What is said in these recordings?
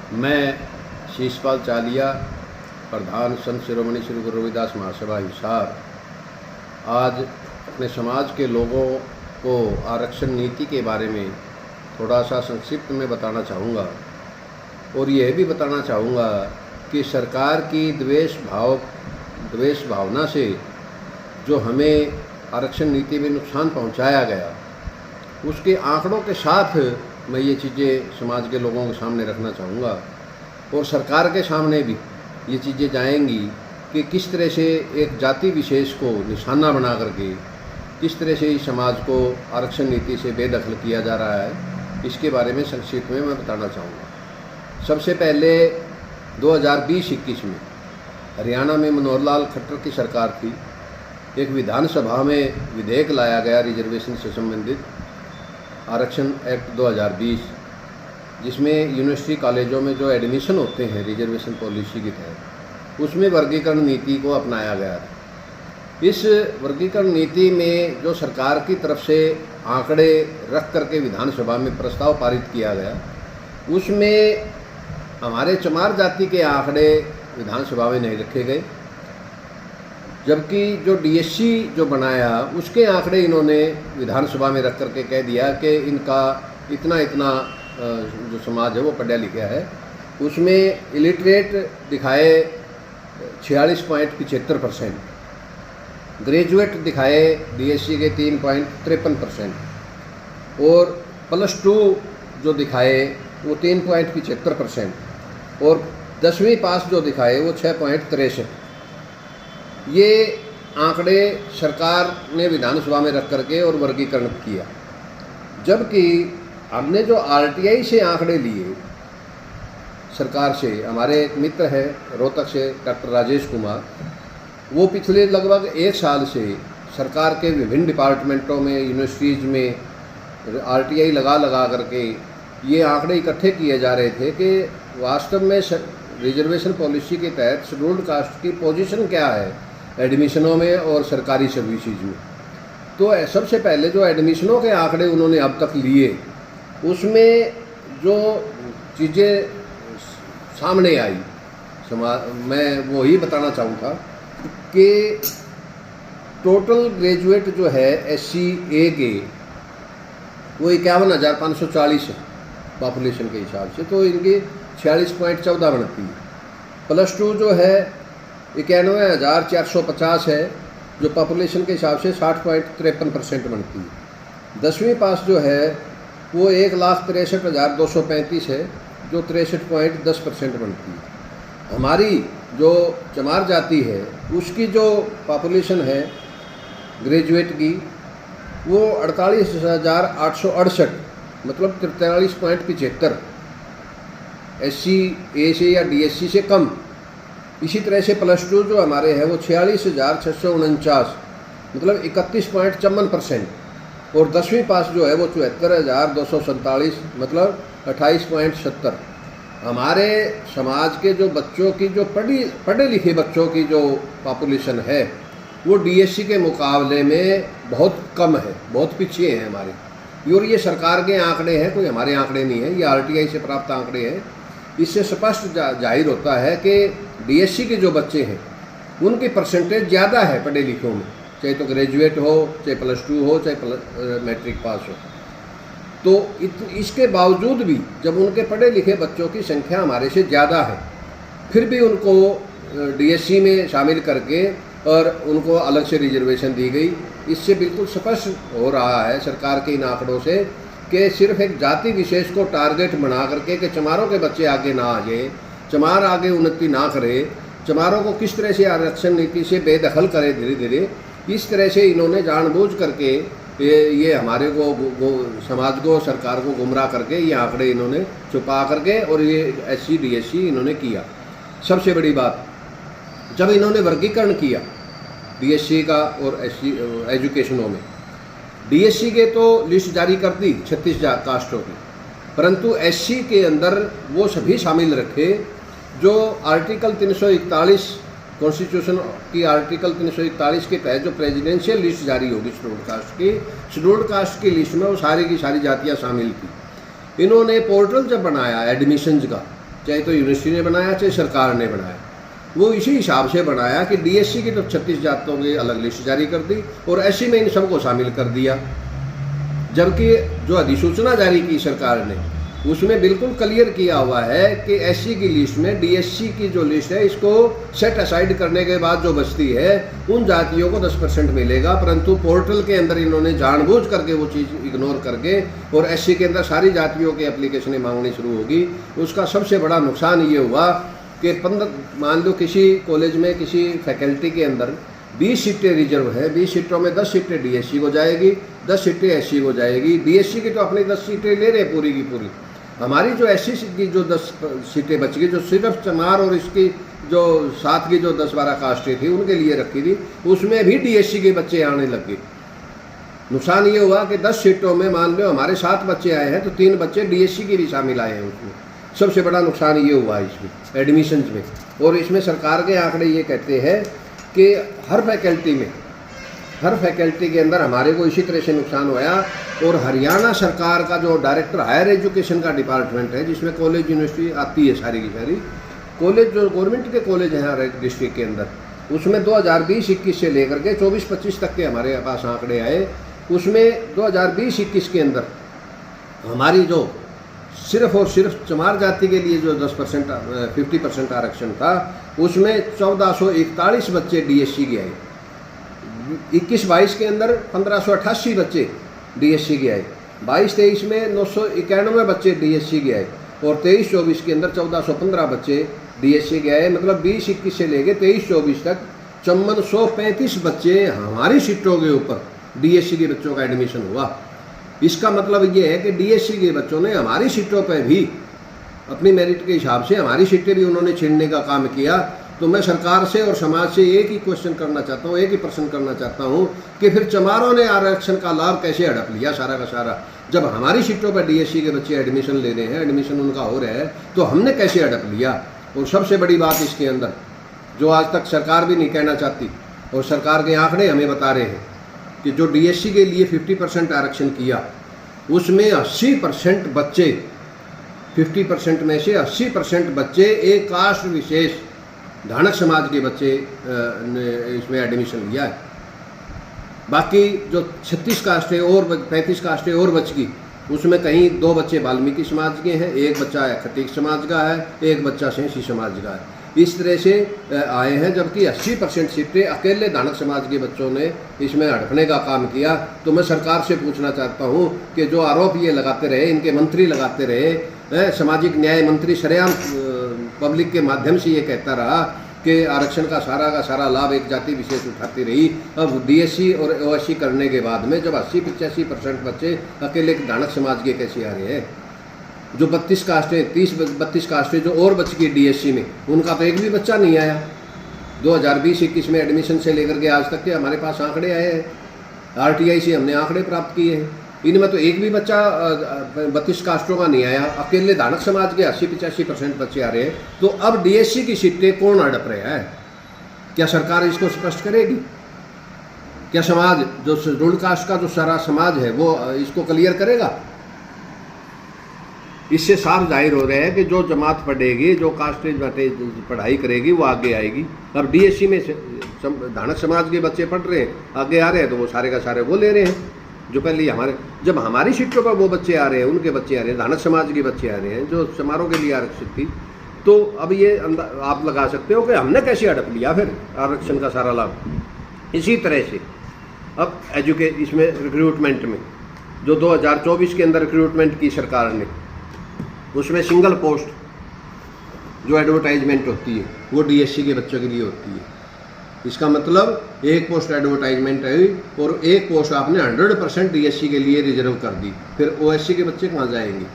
मैं शीशपाल चालिया, प्रधान संत शिरोमणि श्री गुरु रविदास महासभा हिसार, आज अपने समाज के लोगों को आरक्षण नीति के बारे में थोड़ा सा संक्षिप्त में बताना चाहूँगा और यह भी बताना चाहूँगा कि सरकार की द्वेष भावना से जो हमें आरक्षण नीति में नुकसान पहुँचाया गया, उसके आंकड़ों के साथ मैं ये चीज़ें समाज के लोगों के सामने रखना चाहूँगा और सरकार के सामने भी ये चीज़ें जाएंगी कि किस तरह से एक जाति विशेष को निशाना बना करके किस तरह से इस समाज को आरक्षण नीति से बेदखल किया जा रहा है। इसके बारे में संक्षिप्त में मैं बताना चाहूँगा। सबसे पहले 2020-21 में हरियाणा में मनोहर लाल खट्टर की सरकार थी। एक विधानसभा में विधेयक लाया गया रिजर्वेशन से संबंधित आरक्षण एक्ट 2020, जिसमें यूनिवर्सिटी कॉलेजों में जो एडमिशन होते हैं रिजर्वेशन पॉलिसी के तहत, उसमें वर्गीकरण नीति को अपनाया गया था। इस वर्गीकरण नीति में जो सरकार की तरफ से आंकड़े रख करके विधानसभा में प्रस्ताव पारित किया गया, उसमें हमारे चमार जाति के आंकड़े विधानसभा में नहीं रखे गए, जबकि जो डीएससी जो बनाया उसके आंकड़े इन्होंने विधानसभा में रख करके कह दिया कि इनका इतना इतना जो समाज है वो पढ़ा लिखा है। उसमें इलिटरेट दिखाए 46.75%, ग्रेजुएट दिखाए डीएससी के 3.53% और +2 जो दिखाए वो 3.75% और 10वीं पास जो दिखाए वो 6.63। ये आंकड़े सरकार ने विधानसभा में रख करके और वर्गीकरण किया, जबकि हमने जो आरटीआई से आंकड़े लिए सरकार से, हमारे एक मित्र हैं रोहतक से डॉक्टर राजेश कुमार, वो पिछले लगभग 1 साल से सरकार के विभिन्न डिपार्टमेंटों में यूनिवर्सिटीज़ में आरटीआई लगा करके ये आंकड़े इकट्ठे किए जा रहे थे कि वास्तव में रिजर्वेशन पॉलिसी के तहत शेड्यूल्ड कास्ट की पोजीशन क्या है एडमिशनों में और सरकारी सर्विसेज में। तो सबसे पहले जो एडमिशनों के आंकड़े उन्होंने अब तक लिए, उसमें जो चीज़ें सामने आई मैं वही बताना चाहूँगा कि टोटल ग्रेजुएट जो है SC A के वो 51,540 है पॉपुलेशन के हिसाब से, तो इनकी 46.14 बनती है। +2 जो है 91,450 है जो पॉपुलेशन के हिसाब से 60.53% बनती है। 10वीं पास जो है वो 1,63,235 है जो 63.10% बनती है। हमारी जो चमार जाति है उसकी जो पॉपुलेशन है ग्रेजुएट की वो 48,868 मतलब 43.75, SC A से या DSC से कम। इसी तरह से +2 जो हमारे हैं वो 46,649 मतलब 31.54% और 10वीं पास जो है वो 74,247 मतलब 28.70। हमारे समाज के जो बच्चों की जो पढ़े लिखे बच्चों की जो पॉपुलेशन है वो डीएससी के मुकाबले में बहुत कम है, बहुत पीछे हैं हमारे। और ये सरकार के आंकड़े हैं, कोई हमारे आंकड़े नहीं है, ये आरटीआई से प्राप्त आंकड़े हैं। इससे स्पष्ट जाहिर होता है कि डीएससी के जो बच्चे हैं उनकी परसेंटेज ज़्यादा है पढ़े लिखों में, चाहे तो ग्रेजुएट हो, चाहे +2 हो, चाहे मैट्रिक पास हो। तो इसके बावजूद भी जब उनके पढ़े लिखे बच्चों की संख्या हमारे से ज़्यादा है, फिर भी उनको डीएससी में शामिल करके और उनको अलग से रिजर्वेशन दी गई। इससे बिल्कुल स्पष्ट हो रहा है सरकार के इन आंकड़ों से कि सिर्फ एक जाति विशेष को टारगेट बना करके कि चमारों के बच्चे आगे ना आ जाए, चमार आगे उन्नति ना करे, चमारों को किस तरह से आरक्षण नीति से बेदखल करे धीरे धीरे, इस तरह से इन्होंने जानबूझ करके ये हमारे को समाज को सरकार को गुमराह करके ये आंकड़े इन्होंने छुपा करके और ये SC DSC इन्होंने किया। सबसे बड़ी बात, जब इन्होंने वर्गीकरण किया DSC का और SC एजुकेशनों में, DSC के तो लिस्ट जारी कर दी 36 कास्टों की, परंतु SC के अंदर वो सभी शामिल रखे जो आर्टिकल 341 कॉन्स्टिट्यूशन की आर्टिकल 341 के तहत जो प्रेसिडेंशियल लिस्ट जारी होगी शेड्यूल्ड कास्ट की लिस्ट में वो सारी की सारी जातियां शामिल थी। इन्होंने पोर्टल जब बनाया एडमिशन्स का चाहे तो यूनिवर्सिटी ने बनाया चाहे सरकार ने बनाया, वो इसी हिसाब से बनाया कि डीएससी की तो 36 जातों की अलग लिस्ट जारी कर दी और एससी में इन सबको शामिल कर दिया। जबकि जो अधिसूचना जारी की सरकार ने उसमें बिल्कुल क्लियर किया हुआ है कि एससी की लिस्ट में डीएससी की जो लिस्ट है इसको सेट असाइड करने के बाद जो बचती है उन जातियों को 10% मिलेगा, परंतु पोर्टल के अंदर इन्होंने जानबूझ करके वो चीज़ इग्नोर करके और एससी के अंदर सारी जातियों की एप्लीकेशनें मांगनी शुरू होगी। उसका सबसे बड़ा नुकसान ये हुआ कि 15 मान लो किसी कॉलेज में किसी फैकल्टी के अंदर 20 सीटें रिजर्व है, 20 सीटों में 10 सीटें डीएससी को जाएगी, 10 सीटें एससी को जाएगी। डीएससी की तो अपनी 10 सीटें ले रहे पूरी की पूरी, हमारी जो एससी की जो 10 सीटें बच गई, जो सिर्फ चमार और इसकी जो साथ की जो 10-12 कास्टें थी उनके लिए रखी थी, उसमें भी डीएससी के बच्चे आने लग गए। नुकसान ये हुआ कि 10 सीटों में मान लो हमारे 7 बच्चे आए हैं तो 3 बच्चे डीएससी के भी शामिल आए हैं उसमें। सबसे बड़ा नुकसान ये हुआ इसमें एडमिशन में। और इसमें सरकार के आंकड़े ये कहते हैं कि हर फैकल्टी के अंदर हमारे को इसी तरह से नुकसान हुआ। और हरियाणा सरकार का जो डायरेक्टर हायर एजुकेशन का डिपार्टमेंट है, जिसमें कॉलेज यूनिवर्सिटी आती है सारी की सारी, कॉलेज जो गवर्नमेंट के कॉलेज हैं हर एक डिस्ट्रिक्ट के अंदर, उसमें 2020-21 से लेकर के 24-25 तक के हमारे पास आंकड़े आए। उसमें 2020-21 के अंदर हमारी जो सिर्फ और सिर्फ चमार जाति के लिए जो 50% आरक्षण था, उसमें 1441 बच्चे डीएससी के आए। 21-22 के अंदर 1588 बच्चे डीएससी के आए, 22-23 में 991 बच्चे डीएससी के आए और 23-24 के अंदर 1415 बच्चे डीएससी के आए। मतलब 20-21 से लेके 23-24 तक 5435 बच्चे हमारी सीटों के ऊपर डीएससी के बच्चों का एडमिशन हुआ। इसका मतलब ये है कि डीएससी के बच्चों ने हमारी सीटों पर भी अपनी मेरिट के हिसाब से हमारी सीटें भी उन्होंने छीनने का काम किया। तो मैं सरकार से और समाज से एक ही क्वेश्चन करना चाहता हूँ, एक ही प्रश्न करना चाहता हूँ कि फिर चमारों ने आरक्षण का लाभ कैसे हड़प लिया सारा का सारा? जब हमारी सीटों पर डीएससी के बच्चे एडमिशन ले रहे हैं, एडमिशन उनका हो रहा है, तो हमने कैसे हड़प लिया? और सबसे बड़ी बात इसके अंदर जो आज तक सरकार भी नहीं कहना चाहती और सरकार के आंकड़े हमें बता रहे हैं कि जो डीएससी के लिए 50% आरक्षण किया, उसमें 80% बच्चे, 50% में से 80% बच्चे एक कास्ट विशेष धानक समाज के बच्चे ने इसमें एडमिशन लिया है। बाकी जो 36 कास्टें और 35 कास्टें और बच गई, उसमें कहीं 2 बच्चे वाल्मीकि समाज के हैं, एक बच्चा खटीक समाज का है, एक बच्चा सेंसी समाज का है। इस तरह से आए हैं, जबकि 80% सीटें अकेले धानक समाज के बच्चों ने इसमें हड़पने का काम किया। तो मैं सरकार से पूछना चाहता हूँ कि जो आरोप ये लगाते रहे, इनके मंत्री लगाते रहे, सामाजिक न्याय मंत्री सरेआम पब्लिक के माध्यम से ये कहता रहा कि आरक्षण का सारा लाभ एक जाति विशेष उठाती रही। अब डीएससी और ओएससी करने के बाद में जब 80-85% बच्चे अकेले धानक समाज के कैसे आ रहे हैं? जो 32 कास्टें 30-32 कास्टें जो और बच गई डीएससी में, उनका तो एक भी बच्चा नहीं आया। 2020-21 में एडमिशन से लेकर के आज तक के हमारे पास आंकड़े आए हैं, आरटीआई से हमने आंकड़े प्राप्त किए हैं, इनमें तो एक भी बच्चा 32 कास्टों का नहीं आया। अकेले धानक समाज के 80-85% बच्चे आ रहे हैं। तो अब डीएससी की सीटें कौन हड़प रहा है? क्या सरकार इसको स्पष्ट करेगी? क्या समाज जो शेड्यूल्ड कास्ट का जो सारा समाज है वो इसको क्लियर करेगा? इससे साफ जाहिर हो रहा है कि जो जमात पढ़ेगी, जो कास्ट पढ़ाई करेगी वो आगे आएगी। अब डीएससी में धानक समाज के बच्चे पढ़ रहे हैं, आगे आ रहे हैं, तो वो सारे का सारे वो ले रहे हैं। जो पहले जब हमारी सीटों पर वो बच्चे आ रहे हैं, उनके बच्चे आ रहे हैं, धानक समाज के बच्चे आ रहे हैं जो समारोह के लिए आरक्षित थी, तो अब ये आप लगा सकते हो कि हमने कैसे हड़प लिया फिर आरक्षण का सारा लाभ। इसी तरह से अब इसमें रिक्रूटमेंट में जो 2024 के अंदर रिक्रूटमेंट की सरकार ने, उसमें सिंगल पोस्ट जो एडवर्टाइजमेंट होती है वो डीएससी के बच्चों के लिए होती है। इसका मतलब एक पोस्ट एडवर्टाइजमेंट है और एक पोस्ट आपने 100% डीएससी के लिए रिजर्व कर दी। फिर ओएससी के बच्चे कहाँ जाएंगे?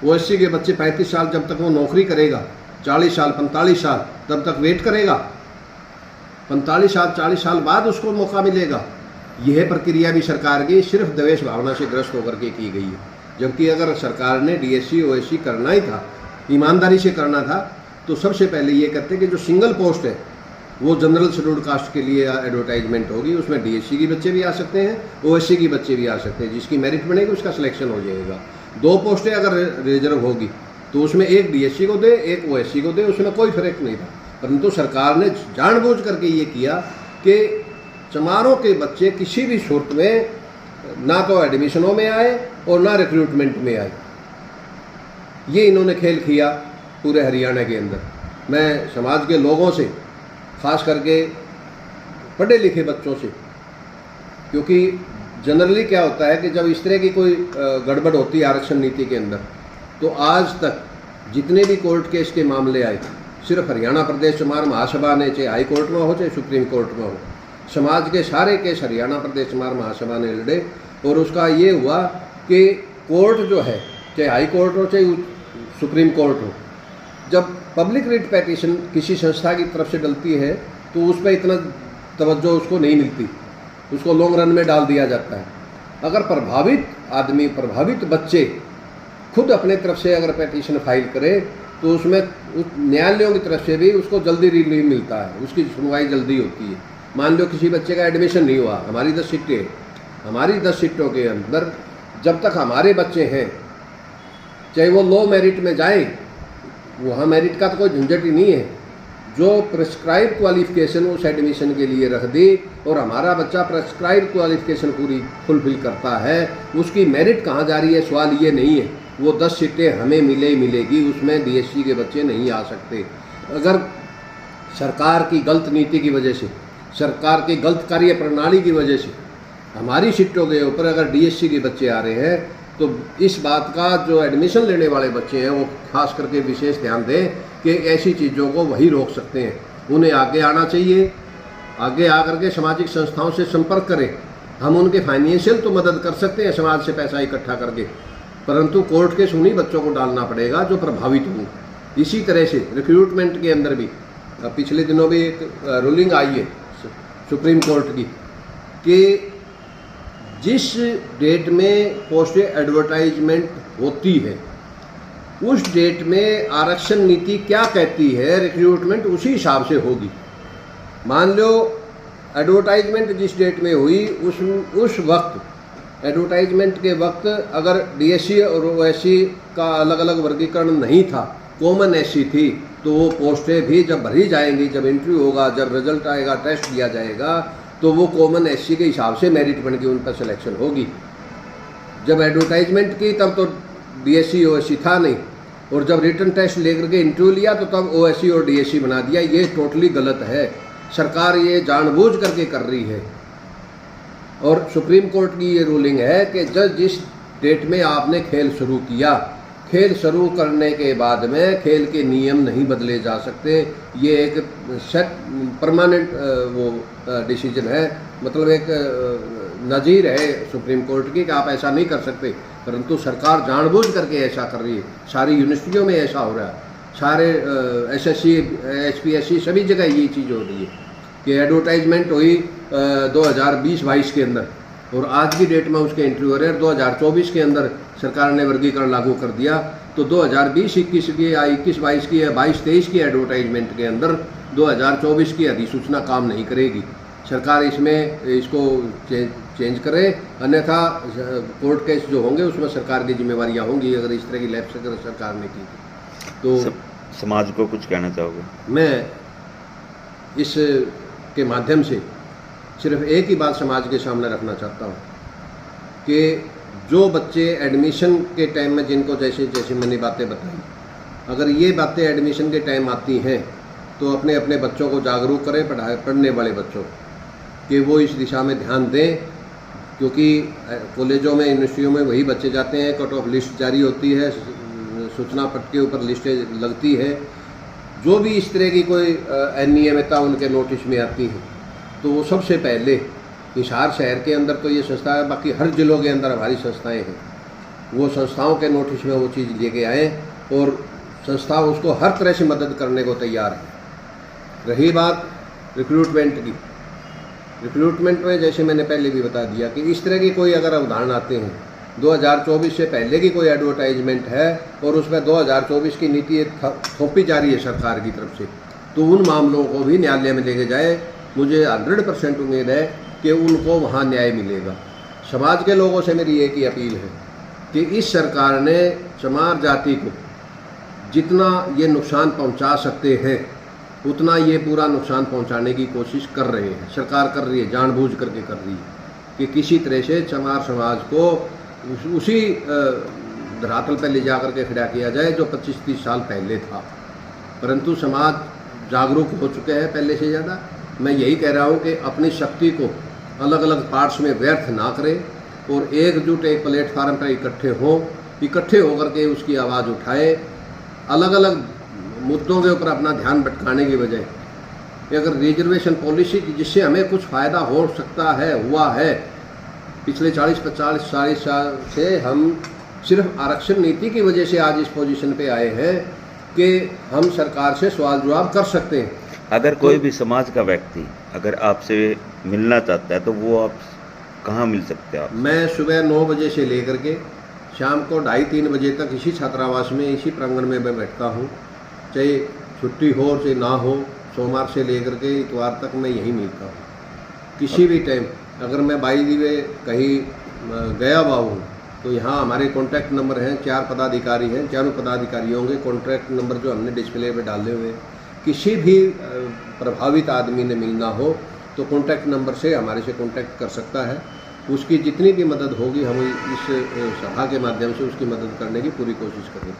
ओएससी के बच्चे 35 साल जब तक वो नौकरी करेगा, 40 साल 45 साल तब तक वेट करेगा, 45 साल 40 साल बाद उसको मौका मिलेगा। यह प्रक्रिया भी सरकार की सिर्फ द्वेष भावना से ग्रस्त होकर के की गई है। जबकि अगर सरकार ने डीएससी ओएससी करना ही था, ईमानदारी से करना था, तो सबसे पहले ये करते कि जो सिंगल पोस्ट है वो जनरल शेड्यूल्ड कास्ट के लिए एडवर्टाइजमेंट होगी, उसमें डीएससी के बच्चे भी आ सकते हैं, ओएससी के बच्चे भी आ सकते हैं, जिसकी मेरिट बनेगी उसका सिलेक्शन हो जाएगा। 2 पोस्टें अगर रिजर्व होगी तो उसमें एक डीएससी को दे, एक ओएससी को दे, उसमें कोई फर्क नहीं था। परंतु सरकार ने जानबूझ करके ये किया कि चमारों के बच्चे किसी भी सूरत में ना तो एडमिशनों में आए और ना रिक्रूटमेंट में आए। ये इन्होंने खेल किया पूरे हरियाणा के अंदर। मैं समाज के लोगों से, खास करके पढ़े लिखे बच्चों से, क्योंकि जनरली क्या होता है कि जब इस तरह की कोई गड़बड़ होती है आरक्षण नीति के अंदर, तो आज तक जितने भी कोर्ट केस के मामले आए, सिर्फ हरियाणा प्रदेश चमार महासभा ने, चाहे हाई कोर्ट में हो चाहे सुप्रीम कोर्ट में हो, समाज के सारे केस हरियाणा प्रदेश चमार महासभा ने लड़े। और उसका ये हुआ कि कोर्ट जो है, चाहे हाई कोर्ट हो चाहे सुप्रीम कोर्ट हो, जब पब्लिक रिट पेटिशन किसी संस्था की तरफ से डलती है तो उस पर इतना तवज्जो उसको नहीं मिलती, उसको लॉन्ग रन में डाल दिया जाता है। अगर प्रभावित आदमी, प्रभावित बच्चे खुद अपने तरफ से अगर पेटिशन फाइल करे तो उसमें न्यायालयों की तरफ से भी उसको जल्दी रिलीफ मिलता है, उसकी सुनवाई जल्दी होती है। मान लो किसी बच्चे का एडमिशन नहीं हुआ, हमारी 10 सीटें हैं, हमारी 10 सीटों के अंदर जब तक हमारे बच्चे हैं, चाहे वो लो मेरिट में जाए, वहाँ मेरिट का तो कोई झंझट ही नहीं है, जो प्रेस्क्राइब क्वालिफिकेशन उस एडमिशन के लिए रख दी और हमारा बच्चा प्रेस्क्राइब क्वालिफिकेशन पूरी फुलफिल करता है, उसकी मेरिट कहाँ जा रही है, सवाल ये नहीं है। वो 10 सीटें हमें मिलेगी, उसमें डीएससी के बच्चे नहीं आ सकते। अगर सरकार की गलत नीति की वजह से, सरकार की गलत कार्य प्रणाली की वजह से हमारी सीटों के ऊपर अगर डीएससी के बच्चे आ रहे हैं, तो इस बात का जो एडमिशन लेने वाले बच्चे हैं वो खास करके विशेष ध्यान दें कि ऐसी चीज़ों को वही रोक सकते हैं। उन्हें आगे आना चाहिए, आगे आकर के सामाजिक संस्थाओं से संपर्क करें। हम उनके फाइनेंशियल तो मदद कर सकते हैं समाज से पैसा इकट्ठा करके, परंतु कोर्ट के उन्हीं बच्चों को डालना पड़ेगा जो प्रभावित हों। इसी तरह से रिक्रूटमेंट के अंदर भी पिछले दिनों भी एक रूलिंग आई है सुप्रीम कोर्ट की कि जिस डेट में पोस्ट एडवर्टाइजमेंट होती है उस डेट में आरक्षण नीति क्या कहती है, रिक्रूटमेंट उसी हिसाब से होगी। मान लो एडवर्टाइजमेंट जिस डेट में हुई उस वक्त एडवर्टाइजमेंट के वक्त अगर डीएससी और ओएससी का अलग अलग वर्गीकरण नहीं था, कॉमन एससी थी, तो वो पोस्टें भी जब भरी जाएंगी, जब इंटरव्यू होगा, जब रिजल्ट आएगा, टेस्ट दिया जाएगा, तो वो कॉमन एससी के हिसाब से मेरिट बन के उन पर सिलेक्शन होगी। जब एडवर्टाइजमेंट की तब तो डीएससी ओएससी था नहीं, और जब रिटन टेस्ट लेकर के इंटरव्यू लिया तो तब ओएससी और डीएससी बना दिया। ये टोटली गलत है, सरकार ये जानबूझ करके कर रही है। और सुप्रीम कोर्ट की ये रूलिंग है कि जिस डेट में आपने खेल शुरू किया, खेल शुरू करने के बाद में खेल के नियम नहीं बदले जा सकते। ये एक सेट परमानेंट वो डिसीजन है, मतलब एक नज़ीर है सुप्रीम कोर्ट की कि आप ऐसा नहीं कर सकते, परंतु सरकार जानबूझ करके ऐसा कर रही है। सारी यूनिवर्सिटियों में ऐसा हो रहा है, सारे एसएससी एचपीएससी सभी जगह ये चीज़ हो रही है कि एडवर्टाइजमेंट हुई 2020-22 के अंदर और आज की डेट में उसके इंटरव्यू हो रहे हैं। 2024 के अंदर सरकार ने वर्गीकरण लागू कर दिया, तो 2020-21 की या 21-22 की या 22-23 की एडवर्टाइजमेंट के अंदर 2024 की अधिसूचना काम नहीं करेगी। सरकार इसमें इसको चेंज करे, अन्यथा कोर्ट केस जो होंगे उसमें सरकार की जिम्मेवारियां होंगी अगर इस तरह की लैप्स अगर सरकार ने की तो। समाज को कुछ कहना चाहोगे? मैं इस के माध्यम से सिर्फ एक ही बात समाज के सामने रखना चाहता हूँ कि जो बच्चे एडमिशन के टाइम में जिनको जैसे जैसे मैंने बातें बताई, अगर ये बातें एडमिशन के टाइम आती हैं तो अपने अपने बच्चों को जागरूक करें, पढ़ने वाले बच्चों कि वो इस दिशा में ध्यान दें, क्योंकि कॉलेजों में यूनिवर्सिटियों में वही बच्चे जाते हैं, कट ऑफ लिस्ट जारी होती है, सूचना पट के ऊपर लिस्टें लगती है, जो भी इस तरह की कोई अनियमितता उनके नोटिस में आती है तो वो सबसे पहले हिसार शहर के अंदर तो ये संस्था है, बाकी हर जिलों के अंदर हमारी संस्थाएं हैं, वो संस्थाओं के नोटिस में वो चीज़ लेके आएँ और संस्था उसको हर तरह से मदद करने को तैयार है। रही बात रिक्रूटमेंट की, रिक्रूटमेंट में जैसे मैंने पहले भी बता दिया कि इस तरह की कोई अगर उदाहरण आते हैं 2024 से पहले की कोई एडवर्टाइजमेंट है और उसमें 2024 की नीति थोपी जा रही है सरकार की तरफ से, तो उन मामलों को भी न्यायालय में लेके जाए। मुझे 100% उम्मीद है कि उनको वहाँ न्याय मिलेगा। समाज के लोगों से मेरी एक ही अपील है कि इस सरकार ने चमार जाति को जितना ये नुकसान पहुंचा सकते हैं उतना ये पूरा नुकसान पहुंचाने की कोशिश कर रहे हैं। सरकार कर रही है, जानबूझ करके कर रही है कि किसी तरह से चमार समाज को उसी धरातल पर ले जा करके खड़ा किया जाए जो 25-30 साल पहले था। परंतु समाज जागरूक हो चुके हैं पहले से ज़्यादा। मैं यही कह रहा हूँ कि अपनी शक्ति को अलग अलग पार्ट्स में व्यर्थ ना करें और एकजुट एक प्लेटफार्म पर इकट्ठे होकर के उसकी आवाज़ उठाए। अलग अलग मुद्दों के ऊपर अपना ध्यान भटकाने की बजाय अगर रिजर्वेशन पॉलिसी जिससे हमें कुछ फ़ायदा हो सकता है, हुआ है, पिछले 40-50 साल से हम सिर्फ आरक्षण नीति की वजह से आज इस पोजीशन पे आए हैं कि हम सरकार से सवाल जवाब कर सकते हैं। अगर कोई भी समाज का व्यक्ति अगर आपसे मिलना चाहता है तो वो आप कहाँ मिल सकते हैं? आप मैं सुबह 9 बजे से लेकर के शाम को 2:30-3 बजे तक इसी छात्रावास में, इसी प्रांगण में मैं बैठता हूँ। चाहे छुट्टी हो चाहे ना हो, सोमवार से लेकर के इतवार तक मैं यहीं मिलता हूँ। किसी भी टाइम अगर मैं बाई दी वे कहीं गया हुआ हूँ तो यहाँ हमारे कॉन्टैक्ट नंबर हैं। 4 पदाधिकारी हैं, चारों पदाधिकारियों के कॉन्टैक्ट नंबर जो हमने डिस्प्ले पे डाले हुए हैं। किसी भी प्रभावित आदमी ने मिलना हो तो कॉन्टैक्ट नंबर से हमारे से कॉन्टैक्ट कर सकता है। उसकी जितनी भी मदद होगी हम इस सभा के माध्यम से उसकी मदद करने की पूरी कोशिश करेंगे।